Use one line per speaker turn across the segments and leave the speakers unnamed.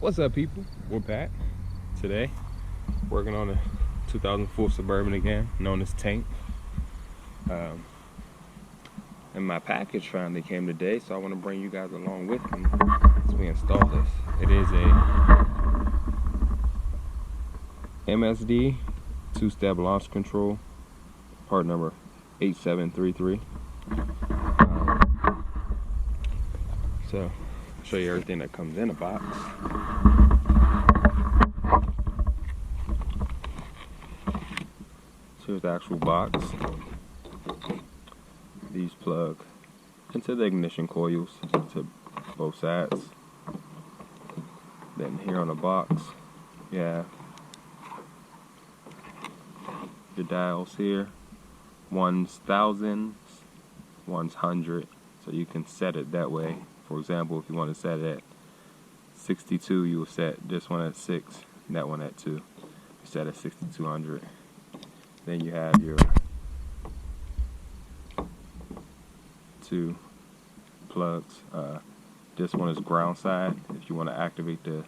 What's up, people? We're back today working on a 2004 Suburban again, known as Tank. And my package finally came today, so I want to bring you guys along with me as we install this. It is a MSD two-step launch control, part number 8733. So I'll show you everything that comes in a box. So here's the actual box. These plug into the ignition coils to both sides. Then here on the box, you have the dials here. One's thousands, one's hundred. So you can set it that way. For example, if you want to set it at 62, you will set this one at 6, and that one at 2. You set at 6200. Then you have your two plugs. This one is ground side if you want to activate the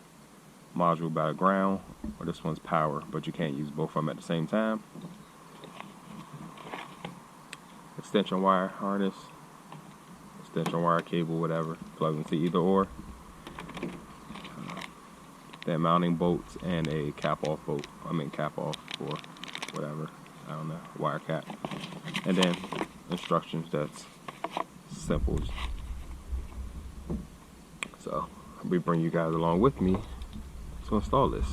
module by the ground, or this one's power, but you can't use both of them at the same time. Extension wire harness, extension wire cable, whatever, plug into either or. Then mounting bolts and a cap off bolt. Cap off or whatever, I don't know, wire cap. And then instructions that's simple. So I'll be bringing you guys along with me to install this.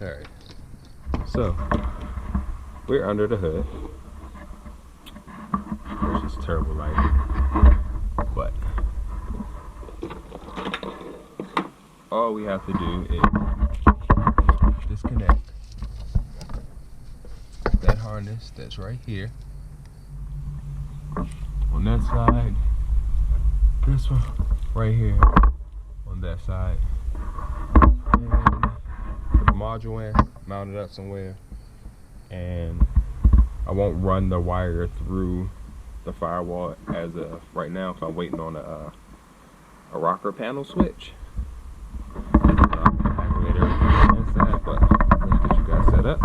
Alright, so we're under the hood, which is terrible lighting, but all we have to do is disconnect that harness that's right here on that side, this one right here on that side, and put the module in, mount it up somewhere, and I won't run the wire through the firewall as of right now because I'm waiting on a rocker panel switch. Activate everything inside, but let's get you guys set up.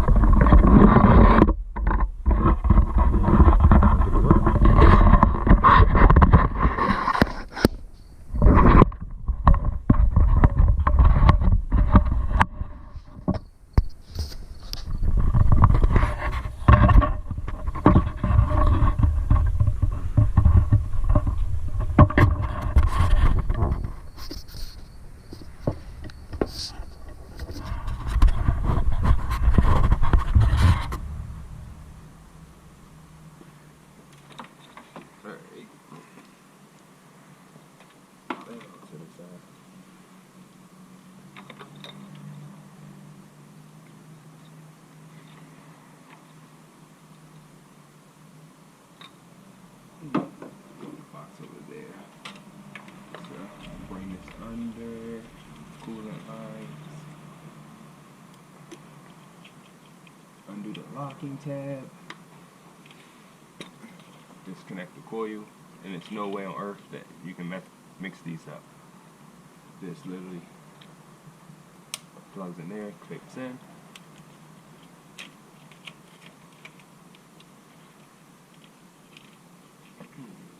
Box over there. So bring this under coolant lines. Undo the locking tab. Disconnect the coil, and there's no way on earth that you can mix these up. This literally plugs in there, clicks in.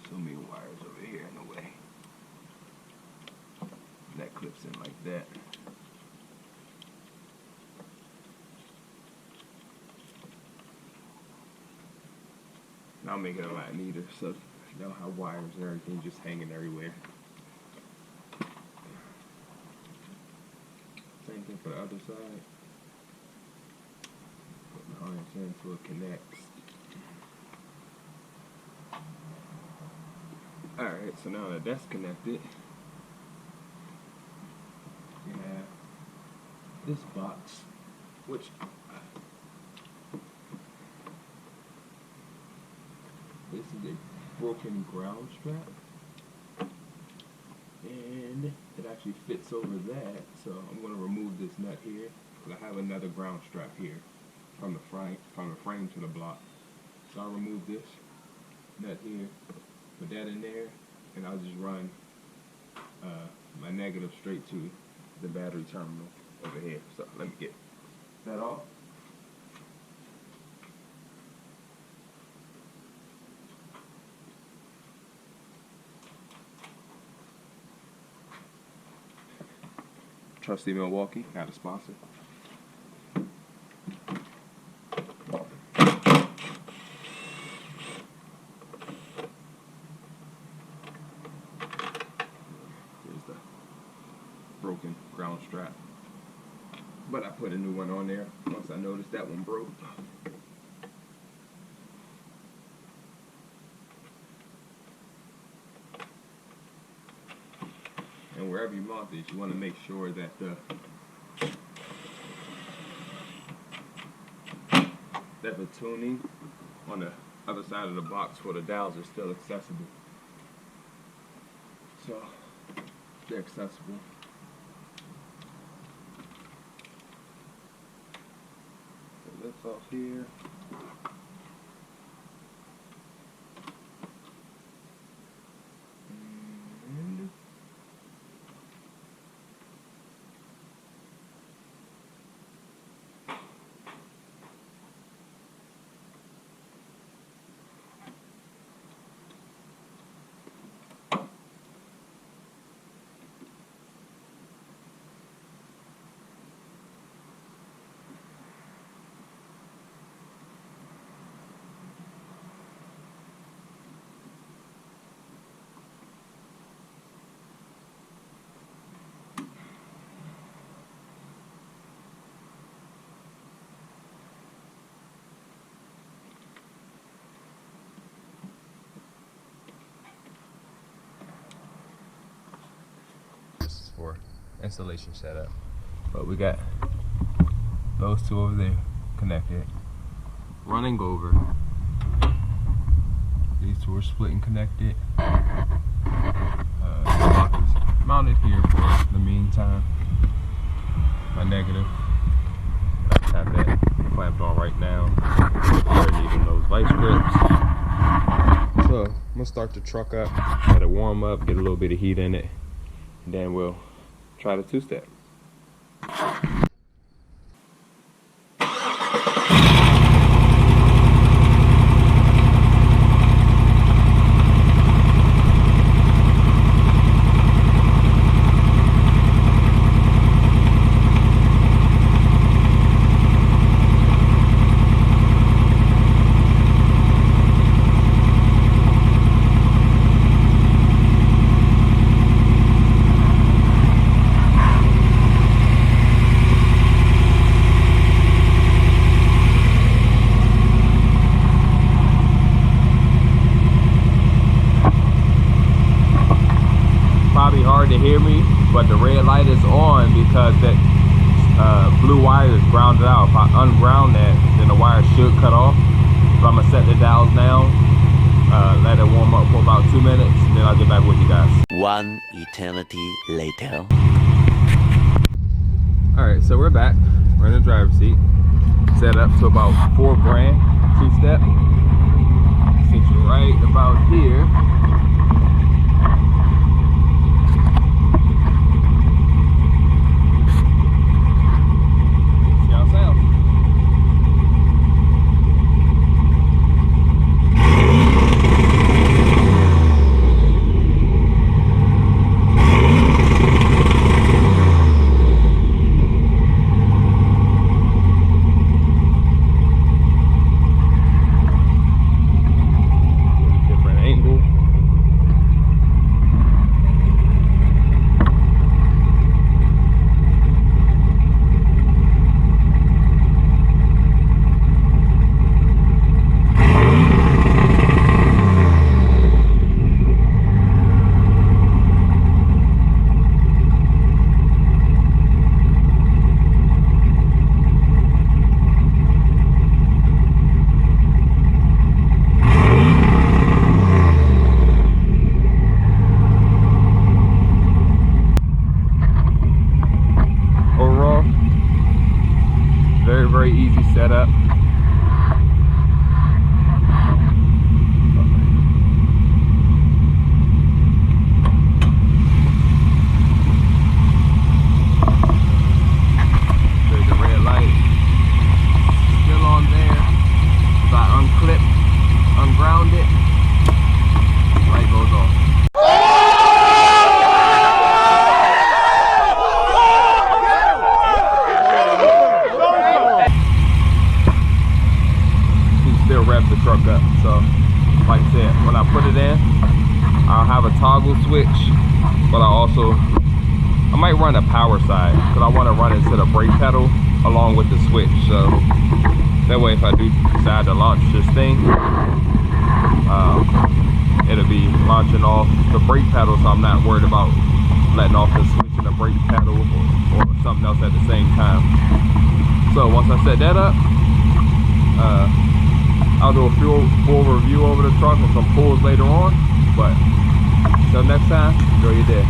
So many wires over here in the way. That clips in like that. I'll make it a lot neater, so you don't have wires and everything just hanging everywhere. Same thing for the other side. Put the harness in so it connects. Alright, so now that that's connected, you have this box, which this is a broken ground strap. and it actually fits over that, so I'm going to remove this nut here, because I have another ground strap here from the frame to the block. So I'll remove this nut here, put that in there, and I'll just run my negative straight to the battery terminal over here. So let me get that off. Trusty Milwaukee, got a sponsor. There's the broken ground strap. But I put a new one on there once I noticed that one broke. And wherever you mount this, you want to make sure that the tuning on the other side of the box for the dials is still accessible. So they're accessible. Put this off here. For installation setup, but we got those two over there connected, running over. These two are split and connected. The block is mounted here for the meantime. My negative, I have that clamped on right now. They're needing those vice grips. So I'm gonna start the truck up, let it warm up, get a little bit of heat in it, and then we'll try the two-step. Probably hard to hear me, but the red light is on because that blue wire is grounded out. If I unground that, then the wire should cut off. So I'm gonna set the dials down, let it warm up for about 2 minutes, and then I'll get back with you guys.
One eternity later.
Alright, so we're back. We're in the driver's seat. Set up to about 4 grand, two-step. Sit you right about here. Different angle. very easy setup. There's the red light. Still on there. So I unclip, unground it. Light goes off. Still rev the truck up. So like I said, when I put it in, I'll have a toggle switch, but I might run a power side because I want to run it to the brake pedal along with the switch. So that way if I do decide to launch this thing, it'll be launching off the brake pedal, so I'm not worried about letting off the switch and the brake pedal or something else at the same time. So once I set that up, I'll do a full review over the truck and some pulls later on. But until next time, enjoy your day.